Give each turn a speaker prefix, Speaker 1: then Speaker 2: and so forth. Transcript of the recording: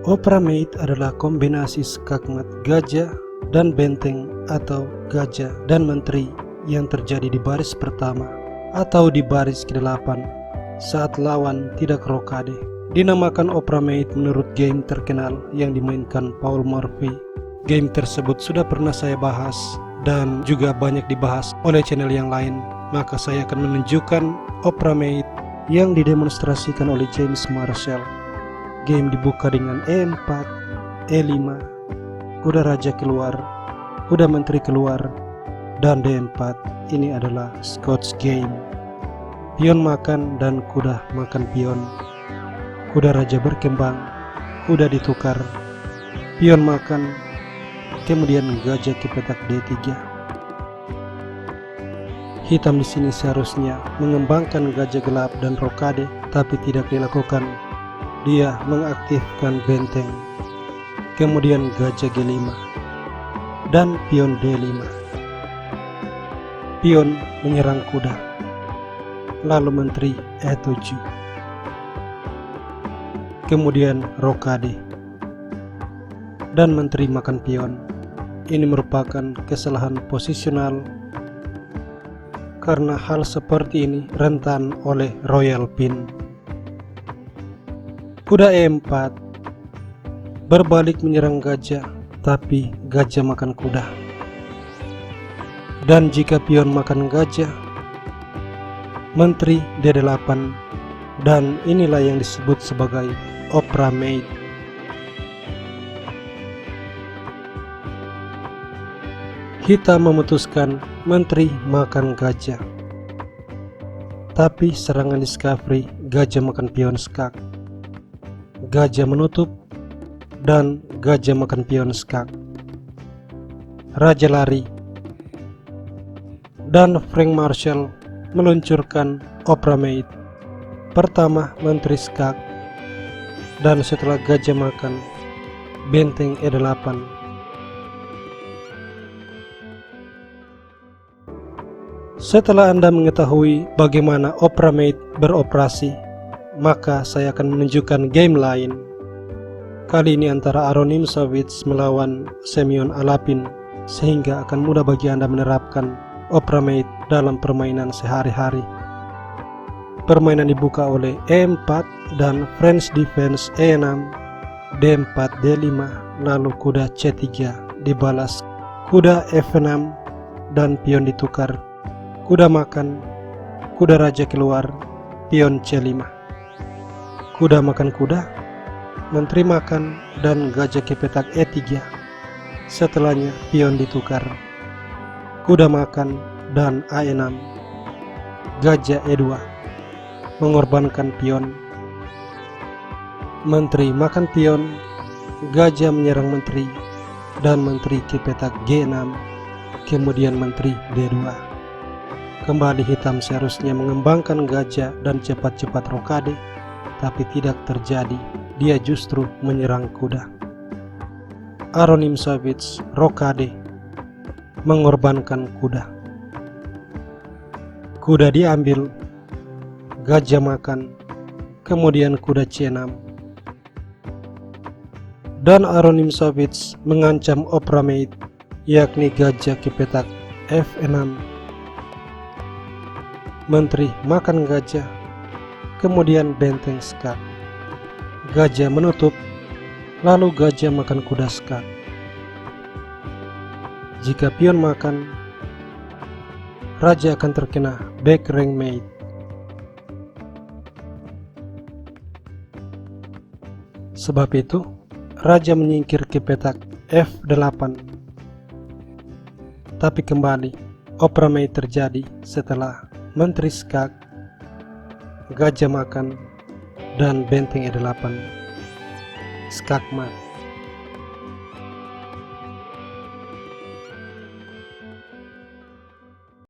Speaker 1: Opera Maid adalah kombinasi skakmat gajah dan benteng atau gajah dan menteri yang terjadi di baris pertama atau di baris ke-8 saat lawan tidak rokade. Dinamakan Opera Maid menurut game terkenal yang dimainkan Paul Morphy. Game tersebut sudah pernah saya bahas dan juga banyak dibahas oleh channel yang lain, maka saya akan menunjukkan Opera Maid yang didemonstrasikan oleh James Marshall. Game dibuka dengan E4, E5, kuda raja keluar, kuda menteri keluar, dan D4. Ini adalah Scots game. Pion makan dan kuda makan pion. Kuda raja berkembang, kuda ditukar, pion makan, kemudian gajah ke petak D3. Hitam di sini seharusnya mengembangkan gajah gelap dan rokade, tapi tidak dilakukan. Dia mengaktifkan benteng, kemudian gajah G5 dan pion D5. Pion menyerang kuda, lalu menteri E7, kemudian rokade dan menteri makan pion. Ini merupakan kesalahan posisional karena hal seperti ini rentan oleh royal pin. Kuda E4 berbalik menyerang gajah, tapi gajah makan kuda. Dan jika pion makan gajah, menteri D8, dan inilah yang disebut sebagai Opera Maid. Hitam memutuskan menteri makan gajah, tapi serangan discovery gajah makan pion skak. Gajah menutup dan gajah makan pion skak. Raja lari dan Frank Marshall meluncurkan Opera Maid. Pertama menteri skak, dan setelah gajah makan benteng E8. Setelah Anda mengetahui bagaimana Opera Maid beroperasi, maka saya akan menunjukkan game lain. Kali ini antara Aron Nimzowitsch melawan Semyon Alapin, sehingga akan mudah bagi Anda menerapkan Opera Maid dalam permainan sehari-hari. Permainan dibuka oleh E4 dan French Defense E6, D4, D5, lalu kuda C3 dibalas kuda F6 dan pion ditukar. Kuda makan, kuda raja keluar, pion C5. Kuda makan kuda, menteri makan, dan gajah ke petak E3. Setelahnya pion ditukar. Kuda makan dan A6. Gajah E2 mengorbankan pion. Menteri makan pion, gajah menyerang menteri, dan menteri ke petak G6, kemudian menteri D2. Kembali hitam seharusnya mengembangkan gajah dan cepat-cepat rokade, tapi tidak terjadi. Dia justru menyerang kuda. Aron Nimzowitsch rokade, mengorbankan kuda. Kuda diambil, gajah makan, kemudian kuda C6. Dan Aron Nimzowitsch mengancam Opera Maid, yakni gajah ke petak F6. Menteri makan gajah, kemudian benteng skak. Gajah menutup, lalu gajah makan kuda skak. Jika pion makan, raja akan terkena back rank maid. Sebab itu, raja menyingkir ke petak F8. Tapi kembali, Opera Maid terjadi setelah menteri skak, gajah makan, dan benteng E8. Skakmat.